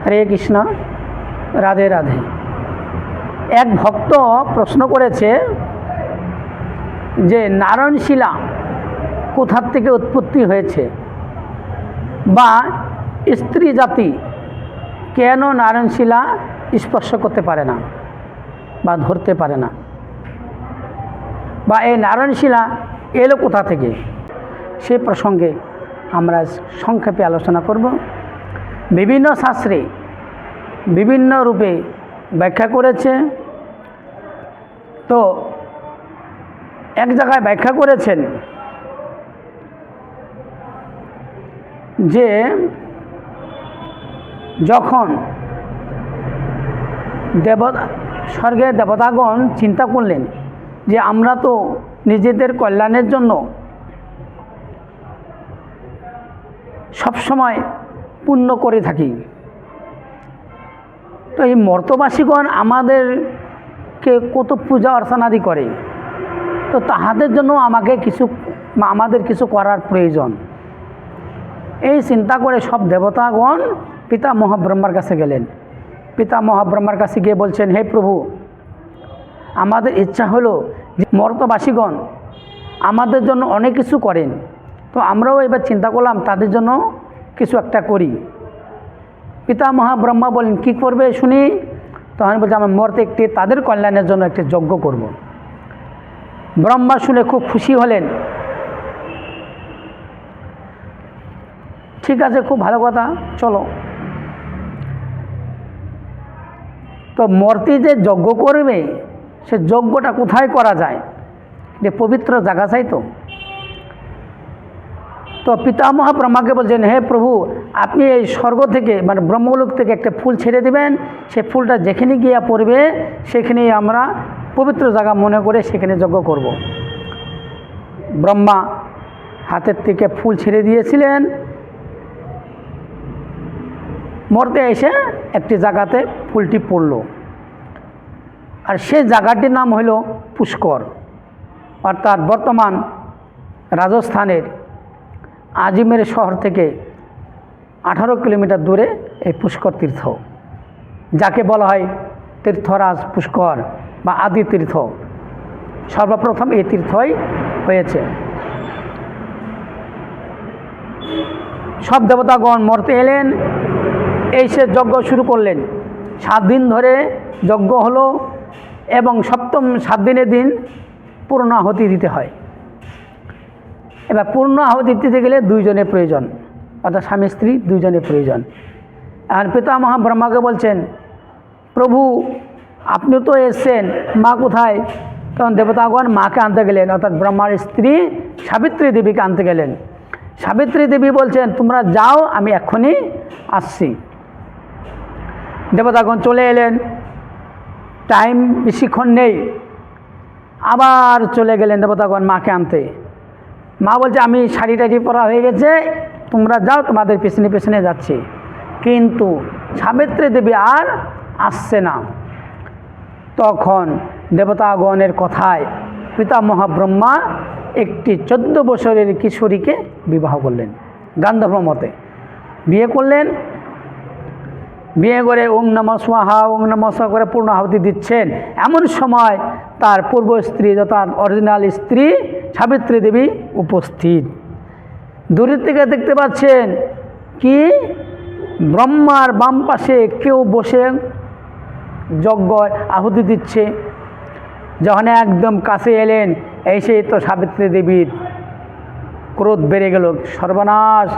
হরে কৃষ্ণ, রাধে রাধে। এক ভক্ত প্রশ্ন করেছে যে নারায়ণশিলা কোথার থেকে উৎপত্তি হয়েছে, বা স্ত্রী জাতি কেন নারায়ণশিলা স্পর্শ করতে পারে না বা ধরতে পারে না, বা এই নারায়ণশিলা এলো কোথা থেকে, সে প্রসঙ্গে আমরা সংক্ষেপে আলোচনা করব। বিভিন্ন শাস্ত্রে বিভিন্ন রূপে ব্যাখ্যা করেছে। তো এক জায়গায় ব্যাখ্যা করেছেন যে যখন স্বর্গের দেবতাগণ চিন্তা করলেন যে আমরা তো নিজেদের কল্যাণের জন্য সবসময় পুণ্য করে থাকি, তো এই মর্তবাসীগণ আমাদেরকে কত পূজা অর্চনাদি করে, তো তাহাদের জন্য আমাদের কিছু করার প্রয়োজন। এই চিন্তা করে সব দেবতাগণ পিতামহ ব্রহ্মার কাছে গেলেন। পিতামহ ব্রহ্মার কাছে গিয়ে বলছেন, হে প্রভু, আমাদের ইচ্ছা হলো যে মর্তবাসীগণ আমাদের জন্য অনেক কিছু করেন, তো আমরাও এবার চিন্তা করলাম তাদের জন্য কিছু একটা করি। পিতামহ ব্রহ্মা বলেন, কি করবে শুনি? তখন বলছে, আমার মর্তে তাদের কল্যাণের জন্য একটি যজ্ঞ করব। ব্রহ্মা শুনে খুব খুশি হলেন। ঠিক আছে, খুব ভালো কথা, চলো। তো মূর্তি যে যজ্ঞ করবে, সে যজ্ঞটা কোথায় করা যায়? যে পবিত্র জায়গা চাই। তো পিতামহ ব্রহ্মাকে বলছেন, হে প্রভু, আপনি এই স্বর্গ থেকে মানে ব্রহ্মলোক থেকে একটা ফুল ছেড়ে দিবেন, সে ফুলটা যেখানে গিয়ে পড়বে সেখানেই আমরা পবিত্র জায়গা মনে করে সেখানে যজ্ঞ করব। ব্রহ্মা হাতের থেকে ফুল ছেড়ে দিয়েছিলেন। মর্তে এসে একটি জায়গাতে ফুলটি পড়ল, আর সেই জায়গাটির নাম হইল পুষ্কর, অর্থাৎ বর্তমান রাজস্থানের আজমের শহর থেকে 18 কিলোমিটার দূরে এই পুষ্কর তীর্থ, যাকে বলা হয় তীর্থরাজ পুষ্কর বা আদি তীর্থ। সর্বপ্রথম এই তীর্থই হয়েছে। সব দেবতাগণ মর্তে এলেন, এসে যজ্ঞ শুরু করলেন। 7 দিন ধরে যজ্ঞ হলো, এবং সপ্তম 7 দিনের দিন পূর্ণ আহুতি দিতে হয়। এবার পূর্ণ আহুতি দিতে গেলে 2 জনের প্রয়োজন, অর্থাৎ স্বামী স্ত্রী 2 জনের প্রয়োজন। এখন পিতামহ ব্রহ্মাকে বলছেন, প্রভু আপনি তো এসছেন, মা কোথায়? তখন দেবতাগণ মাকে আনতে গেলেন, অর্থাৎ ব্রহ্মার স্ত্রী সাবিত্রী দেবীকে আনতে গেলেন। সাবিত্রী দেবী বলছেন, তোমরা যাও, আমি এক্ষুনি আসছি। দেবতাগণ চলে এলেন, টাইম বেশিক্ষণ নেই, আবার চলে গেলেন দেবতাগণ মাকে আনতে। মা বলছে, আমি শাড়ি টাড়ি পরা হয়ে গেছে, তোমরা যাও, তোমাদের পেছনে পেছনে যাচ্ছি। কিন্তু সাবিত্রী দেবী আর আসছে না। তখন দেবতাগণের কথায় পিতামহ ব্রহ্মা একটি 14 বছরের কিশোরীকে বিবাহ করলেন, গান্ধর্ব মতে বিয়ে করলেন। বিয়ে করে ওং নমঃ স্বাহা ওং নমঃ স্বাহা করে পূর্ণ আহুতি দিচ্ছেন। এমন সময় তার পূর্ব স্ত্রী, অর্থাৎ অরিজিনাল স্ত্রী সাবিত্রী দেবী উপস্থিত। দূরের থেকে দেখতে পাচ্ছেন কি ব্রহ্মার বাম পাশে কেউ বসে যজ্ঞ আহুতি দিচ্ছে। যখন একদম কাছে এলেন, এসে তো সাবিত্রী দেবীর ক্রোধ বেড়ে গেল, সর্বনাশ।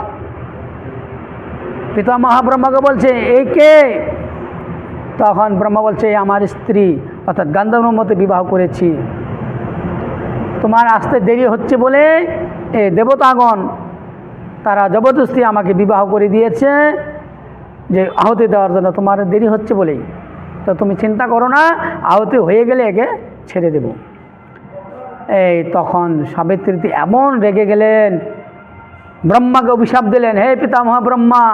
পিতামহ ব্রহ্মাকে বলছে, এই কে? তখন ব্রহ্মা বলছে, আমার স্ত্রী, অর্থাৎ গান্ধর্ব মতে বিবাহ করেছি। তোমার আসতে দেরি হচ্ছে বলে এই দেবতাগণ তারা জবরদস্তি আমাকে বিবাহ করে দিয়েছে, যে আহুতি দেওয়ার জন্য। তোমার দেরি হচ্ছে বলেই, তো তুমি চিন্তা করো না, আহুতি হয়ে গেলে একে ছেড়ে দেব। এই তখন সাবিত্রী এমন রেগে গেলেন, ব্রহ্মাকে অভিশাপ দিলেন, হে পিতামহ ব্রহ্মা,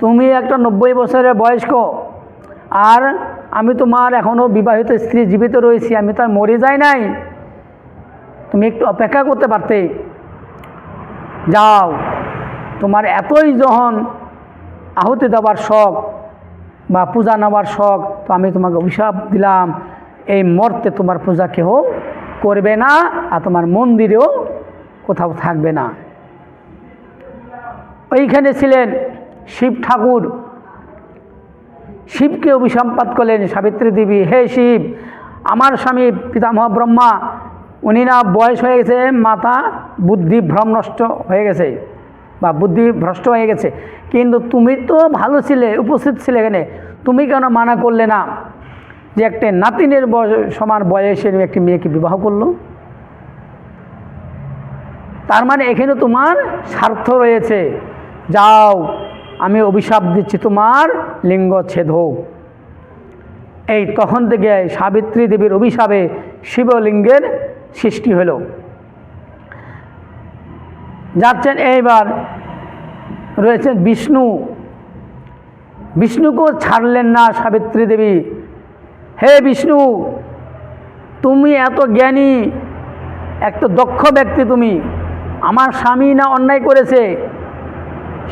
তুমি একটা 90 বছরের বয়স্ক, আর আমি তোমার এখনও বিবাহিত স্ত্রী জীবিত রয়েছি, আমি তো আর মরে যাই নাই, তুমি একটু অপেক্ষা করতে পারতে। যাও, তোমার এতই যখন আহুতি দেওয়ার শখ বা পূজা নেওয়ার শখ, তো আমি তোমাকে অভিশাপ দিলাম, এই মর্তে তোমার পূজা কেউ করবে না, আর তোমার মন্দিরেও কোথাও থাকবে না। ওইখানে ছিলেন শিব ঠাকুর। শিবকে অভিসম্পাত করলেন সাবিত্রী দেবী, হে শিব, আমার স্বামী পিতামহ ব্রহ্মা, উনি না বয়স হয়ে গেছে, মাথা বুদ্ধি ভ্রম নষ্ট হয়ে গেছে বা বুদ্ধি ভ্রষ্ট হয়ে গেছে, কিন্তু তুমি তো ভালো ছিলে, উপস্থিত ছিলে এখানে, তুমি কেন মানা করলে না যে একটা নাতিনের সমান বয়সের একটি মেয়েকে বিবাহ করলো? তার মানে এখানে তোমার স্বার্থ রয়েছে, যাও আমি অভিশাপ দিচ্ছি, তোমার লিঙ্গ ছেদ হোক। এই তখন থেকে সাবিত্রী দেবীর অভিশাপে শিবলিঙ্গের সৃষ্টি হলো। যাচ্ছেন এইবার রয়েছেন বিষ্ণু। বিষ্ণুকেও ছাড়লেন না সাবিত্রী দেবী। হে বিষ্ণু, তুমি এত জ্ঞানী, এত দক্ষ ব্যক্তি, তুমি, আমার স্বামী না অন্যায় করেছে,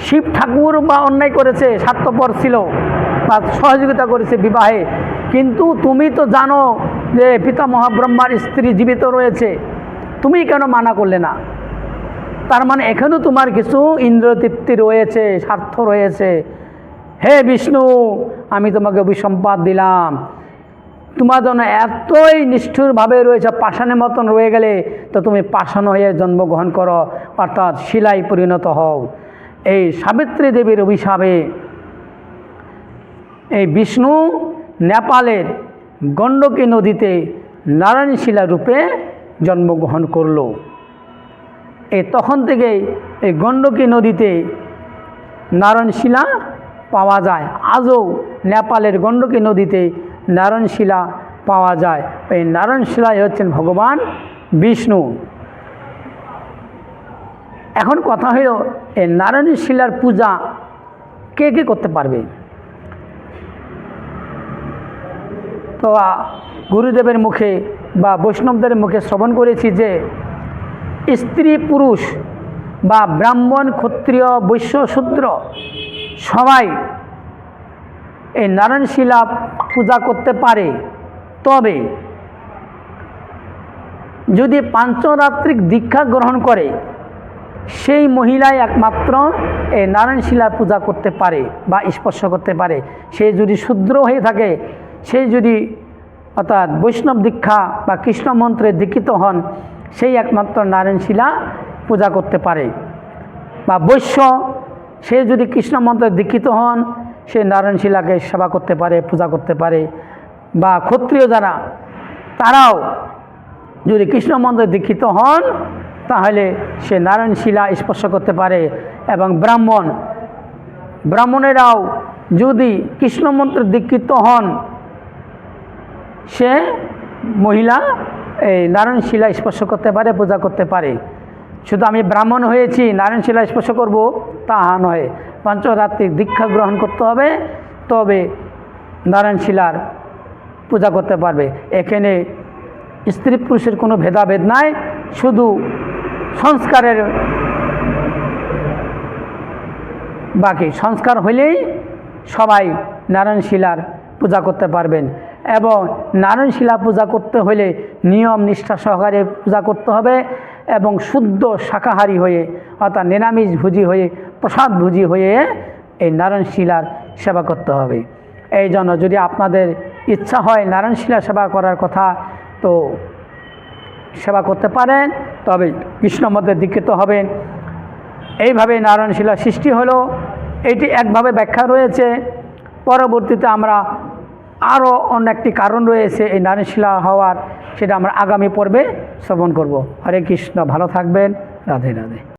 শিব ঠাকুর বা অন্যায় করেছে, স্বার্থপর ছিল বা সহযোগিতা করেছে বিবাহে, কিন্তু তুমি তো জানো যে পিতামহ ব্রহ্মার স্ত্রী জীবিত রয়েছে, তুমি কেন মানা করলে না? তার মানে এখানেও তোমার কিছু ইন্দ্রতৃপ্তি রয়েছে, স্বার্থ রয়েছে। হে বিষ্ণু, আমি তোমাকে অভিসম্পাত দিলাম, তোমার জন্য এতই নিষ্ঠুরভাবে রয়েছে, পাষাণের মতন রয়ে গেলে তো তুমি পাষাণ হয়ে জন্মগ্রহণ করো, অর্থাৎ শিলায় পরিণত হও। এই সাবিত্রী দেবীর অভিশাপে এই বিষ্ণু নেপালের গণ্ডকী নদীতে নারায়ণ শিলা রূপে জন্মগ্রহণ করল। এই তখন থেকেই এই গণ্ডকী নদীতে নারায়ণ শিলা পাওয়া যায়। আজও নেপালের গণ্ডকী নদীতে নারায়ণ শিলা পাওয়া যায়। এই নারায়ণ শিলাই হচ্ছেন ভগবান বিষ্ণু। এখন কথা হলো, এই নারায়ণ শিলার পূজা কে কে করতে পারবে? তো গুরুদেবের মুখে বা বৈষ্ণবদের মুখে শ্রবণ করেছি যে স্ত্রী পুরুষ বা ব্রাহ্মণ ক্ষত্রিয় বৈশ্য শূদ্র সবাই এই নারায়ণ শিলা পূজা করতে পারে। তবে যদি পাঞ্চরাত্রিক দীক্ষা গ্রহণ করে সেই মহিলাই একমাত্র এই নারায়ণ শিলা পূজা করতে পারে বা স্পর্শ করতে পারে। সে যদি শূদ্র হয়ে থাকে, সেই যদি অর্থাৎ বৈষ্ণব দীক্ষা বা কৃষ্ণ মন্ত্রে দীক্ষিত হন, সেই একমাত্র নারায়ণ শিলা পূজা করতে পারে। বা বৈশ্য, সে যদি কৃষ্ণ মন্ত্রে দীক্ষিত হন, সে নারায়ণ শিলাকে সেবা করতে পারে, পূজা করতে পারে। বা ক্ষত্রিয় যারা, তারাও যদি কৃষ্ণ মন্ত্রে দীক্ষিত হন, তাহলে সে নারায়ণ শিলা স্পর্শ করতে পারে। এবং ব্রাহ্মণেরাও যদি কৃষ্ণ মন্ত্রে দীক্ষিত হন, সে মহিলা এই নারায়ণ শিলা স্পর্শ করতে পারে, পূজা করতে পারে। শুধু আমি ব্রাহ্মণ হয়েছি নারায়ণ শিলা স্পর্শ করব তা নয়, পাঞ্চরাত্রিক দীক্ষা গ্রহণ করতে হবে, তবে নারায়ণ শিলার পূজা করতে পারবে। এখানে স্ত্রী পুরুষের কোনো ভেদাভেদ নাই, শুধু সংস্কারের বাকি, সংস্কার হলেই সবাই নারায়ণ শিলার পূজা করতে পারবেন। এবং নারায়ণ শিলা পূজা করতে হলে নিয়ম নিষ্ঠা সহকারে পূজা করতে হবে এবং শুদ্ধ শাকাহারী হয়ে অর্থাৎ নিরামিষ ভোজী হয়ে, প্রসাদ ভোজী হয়ে এই নারায়ণ শিলার সেবা করতে হবে। এই জন্য যদি আপনাদের ইচ্ছা হয় নারায়ণ শিলা সেবা করার কথা, তো সেবা করতে পারেন, তবে কৃষ্ণ মধ্যে দীক্ষিত হবেন। এইভাবে নারায়ণ শিলা সৃষ্টি হলো, এটি একভাবে ব্যাখ্যা রয়েছে। পরবর্তীতে আমরা আরও অন্য একটি কারণ রয়েছে এই নারায়ণ শিলা হওয়ার, সেটা আমরা আগামী পর্বে শ্রবণ করব। হরে কৃষ্ণ, ভালো থাকবেন, রাধে রাধে।